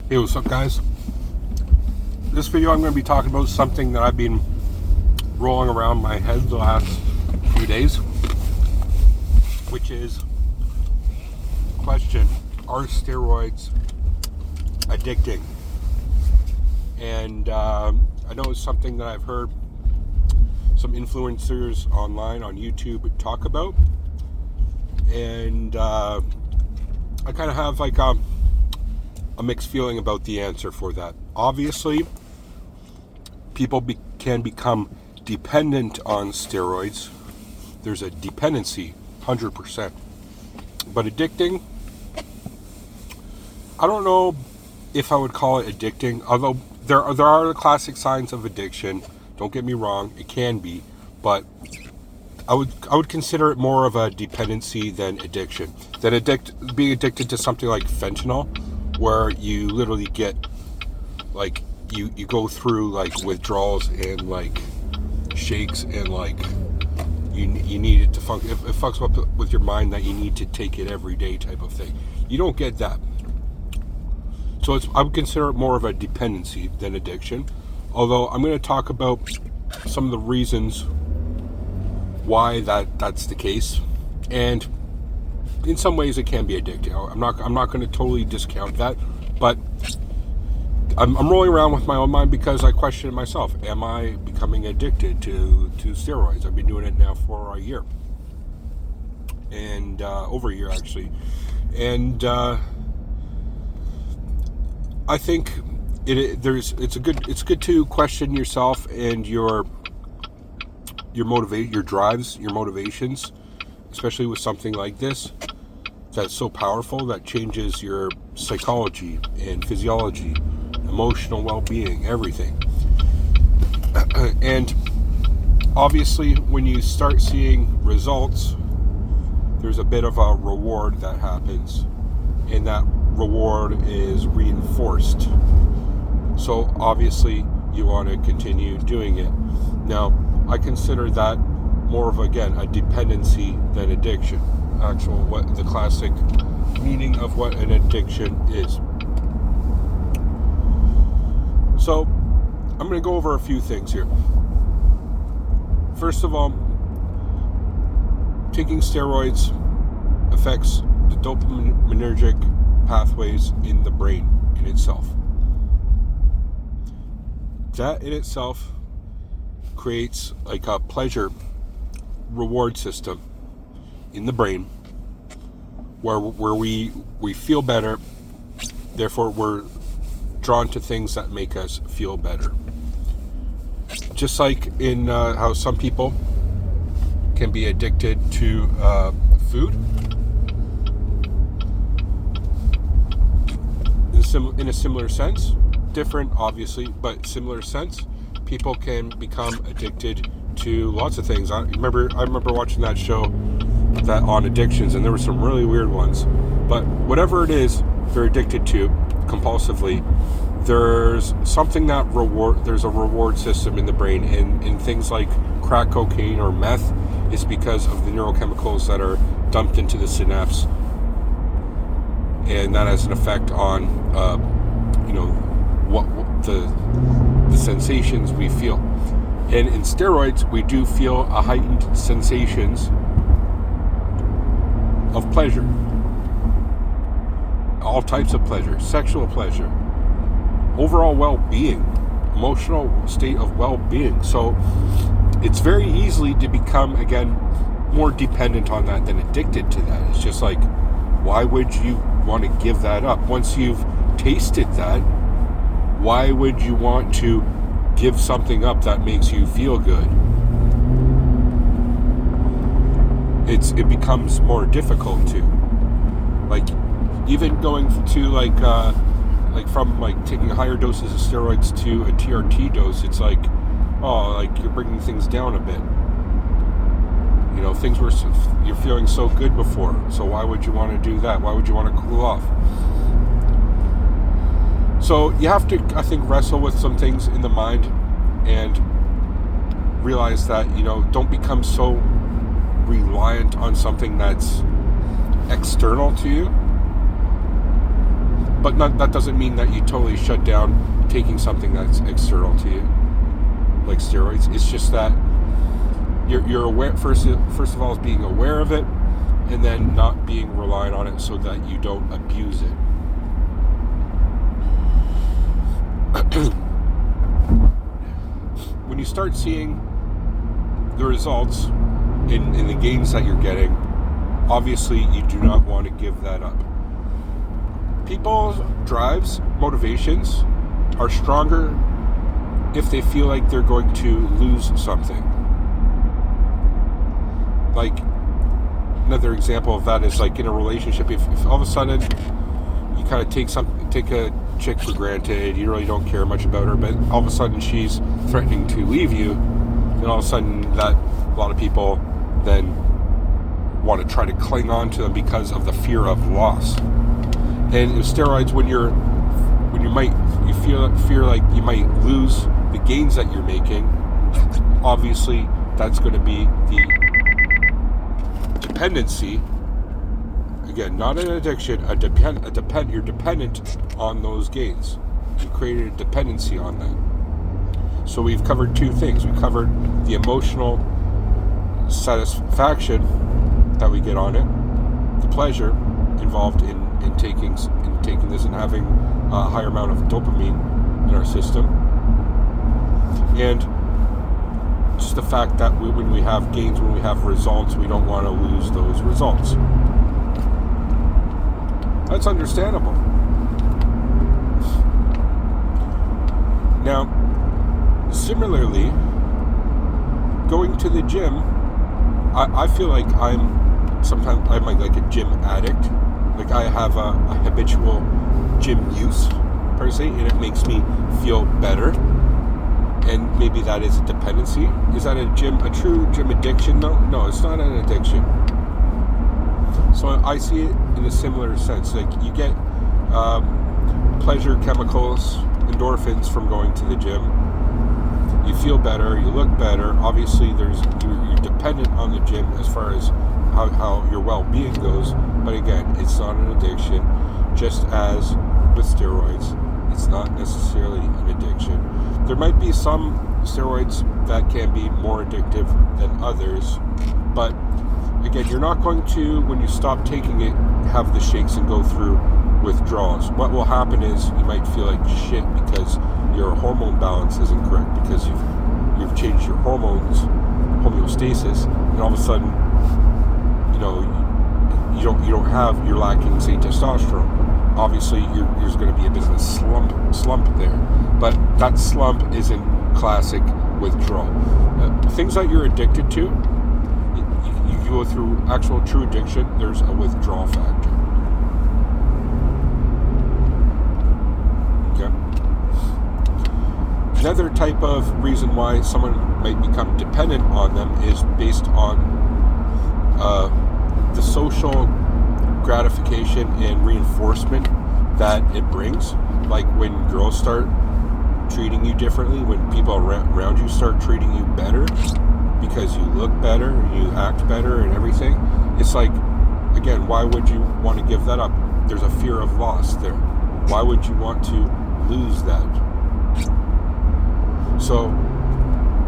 Hey, what's up, guys? This video I'm going to be talking about something that I've been rolling around my head the last few days, which is question: are steroids addicting? And I know it's something that I've heard some influencers online on YouTube talk about, and I kind of have like a mixed feeling about the answer for that. Obviously, people can become dependent on steroids. There's a dependency, 100%. But addicting, I don't know if I would call it addicting, although there are the classic signs of addiction. Don't get me wrong, it can be, but I would consider it more of a dependency than addiction. Being addicted to something like fentanyl, where you literally get like you go through like withdrawals and like shakes and like you need it to function. It fucks up with your mind that you need to take it every day type of thing. You don't get that. So I would consider it more of a dependency than addiction. Although I'm going to talk about some of the reasons why that's the case, and in some ways it can be addicting. I'm not going to totally discount that, but I'm rolling around with my own mind because I question myself. Am I becoming addicted to steroids? I've been doing it now for a year, and over a year actually, and I think it's good to question yourself and your drives, your motivations, especially with something like this that's so powerful, that changes your psychology and physiology, emotional well-being, everything. And obviously, when you start seeing results, there's a bit of a reward that happens, and that reward is reinforced. So obviously, you want to continue doing it. Now, I consider that more of, again, a dependency than addiction. What the classic meaning of what an addiction is. So I'm going to go over a few things here. First of all, taking steroids affects the dopaminergic pathways in the brain in itself. That in itself creates like a pleasure reward system in the brain where we feel better, therefore we're drawn to things that make us feel better. Just like in how some people can be addicted to food, in a similar sense, different obviously, but similar sense, people can become addicted to lots of things. I remember watching that show that on addictions, and there were some really weird ones. But whatever it is they're addicted to compulsively, there's something there's a reward system in the brain, and in things like crack cocaine or meth, it's because of the neurochemicals that are dumped into the synapse, and that has an effect on what the sensations we feel. And in steroids, we do feel a heightened sensations of pleasure. All types of pleasure, sexual pleasure, overall well-being, emotional state of well-being. So it's very easily to become, again, more dependent on that than addicted to that. It's just like, why would you want to give that up? Once you've tasted that, why would you want to give something up that makes you feel good? It becomes more difficult to, like, even going to like from like taking higher doses of steroids to a TRT dose. It's like, oh, like you're bringing things down a bit. Things were you're feeling so good before, so why would you want to do that? Why would you want to cool off? So you have to, I think, wrestle with some things in the mind and realize that, don't become so reliant on something that's external to you. But that doesn't mean that you totally shut down taking something that's external to you, like steroids. It's just that you're aware. First of all, is being aware of it, and then not being reliant on it so that you don't abuse it. When you start seeing the results in the gains that you're getting, obviously you do not want to give that up. People's drives, motivations are stronger if they feel like they're going to lose something. Like, another example of that is like in a relationship, if all of a sudden you kind of take a chick for granted, you really don't care much about her, but all of a sudden she's threatening to leave you, then all of a sudden that a lot of people then want to try to cling on to them because of the fear of loss. And with steroids, when you fear like you might lose the gains that you're making, obviously that's going to be the dependency. Again, not an addiction, you're dependent on those gains. You created a dependency on that. So we've covered two things. We covered the emotional satisfaction that we get on it, the pleasure involved in taking this and having a higher amount of dopamine in our system, and just the fact that when we have gains, when we have results, we don't want to lose those results. That's understandable. Now, similarly, going to the gym, I feel like sometimes I'm like a gym addict. Like I have a habitual gym use, per se, and it makes me feel better. And maybe that is a dependency. Is that a true gym addiction? No, it's not an addiction. So I see it in a similar sense. Like you get pleasure chemicals, endorphins from going to the gym. You feel better, you look better. Obviously, you're dependent on the gym as far as how your well-being goes. But again, it's not an addiction. Just as with steroids, it's not necessarily an addiction. There might be some steroids that can be more addictive than others, but again, you're not going to, when you stop taking it, have the shakes and go through withdrawals. What will happen is you might feel like shit because your hormone balance isn't correct, because you've changed your hormones, homeostasis, and all of a sudden, you're lacking, say, testosterone. Obviously, there's going to be a bit of a slump there, but that slump isn't classic withdrawal. Things that you're addicted to, you go through actual true addiction, there's a withdrawal factor. Okay. Another type of reason why someone might become dependent on them is based on the social gratification and reinforcement that it brings. Like when girls start treating you differently, when people around you start treating you better because you look better, you act better and everything. It's like, again, why would you want to give that up? There's a fear of loss there. Why would you want to lose that? So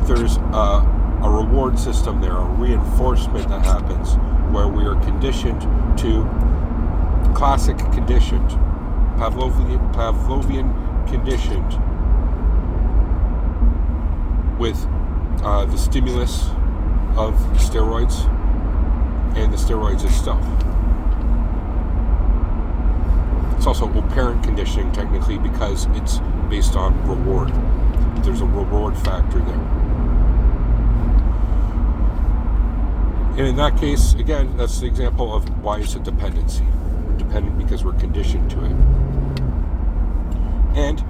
there's a reward system there, a reinforcement that happens where we are conditioned to classic conditioned, Pavlovian conditioned with the stimulus of steroids and the steroids itself. It's also operant conditioning technically because it's based on reward. There's a reward factor there. And in that case, again, that's the example of why it's a dependency. We're dependent because we're conditioned to it. And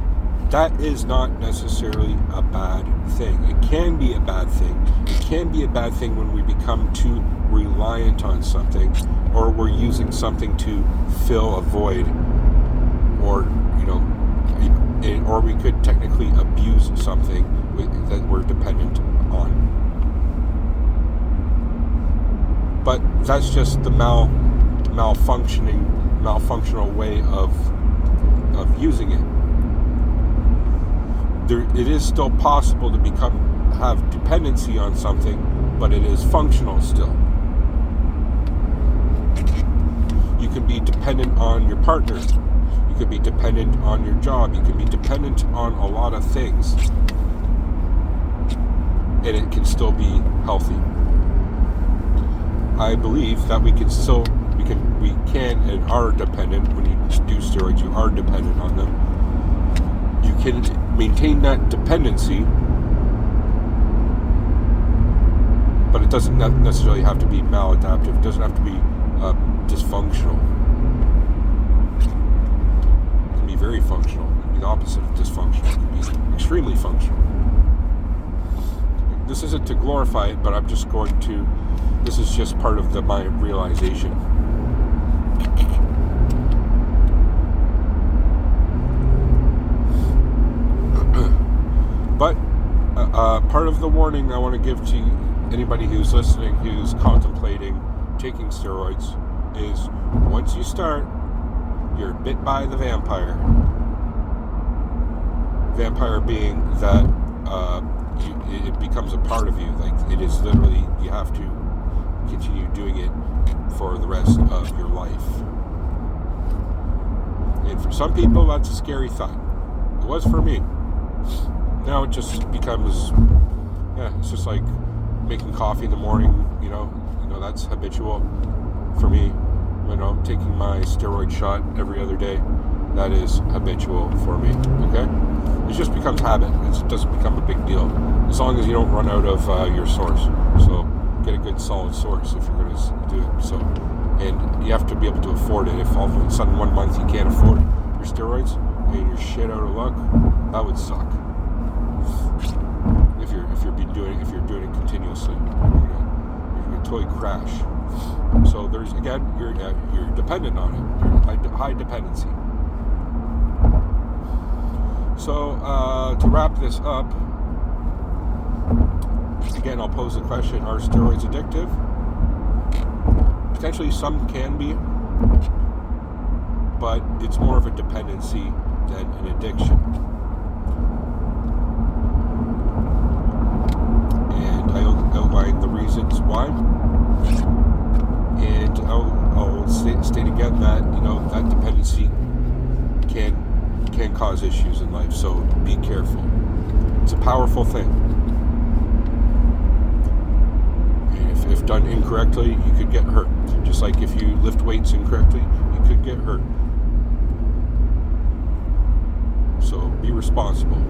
that is not necessarily a bad thing. It can be a bad thing. It can be a bad thing when we become too reliant on something, or we're using something to fill a void, or we could technically abuse something that we're dependent on. But that's just the malfunctional way of of using it. It is still possible to have dependency on something, but it is functional still. You can be dependent on your partner. You can be dependent on your job. You can be dependent on a lot of things, and it can still be healthy. I believe that we can and are dependent. When you do steroids, you are dependent on them. You can maintain that dependency, but it doesn't necessarily have to be maladaptive. It doesn't have to be dysfunctional. It can be very functional. It can be the opposite of dysfunctional. It can be extremely functional. This isn't to glorify it, but this is just part of my realization. But part of the warning I want to give to anybody who's listening, who's contemplating taking steroids, is once you start, you're bit by the vampire. Vampire being that it becomes a part of you. Like, it is literally, you have to continue doing it for the rest of your life. And for some people, that's a scary thought. It was for me. Now it just becomes, it's just like making coffee in the morning, that's habitual for me. Taking my steroid shot every other day, that is habitual for me, okay? It just becomes habit. It doesn't become a big deal, as long as you don't run out of your source. So get a good solid source if you're going to do it. So, and you have to be able to afford it. If all of a sudden 1 month you can't afford your steroids and you're shit out of luck, that would suck. If you're doing it continuously, you're going to totally crash. So there's, again, you're dependent on it. You're high dependency. So to wrap this up, again, I'll pose the question: are steroids addictive? Potentially, some can be, but it's more of a dependency than an addiction. And I'll outline the reasons why. And I'll state again that that dependency can cause issues in life. So be careful. It's a powerful thing. And if done incorrectly, you could get hurt. Just like if you lift weights incorrectly, you could get hurt. So be responsible.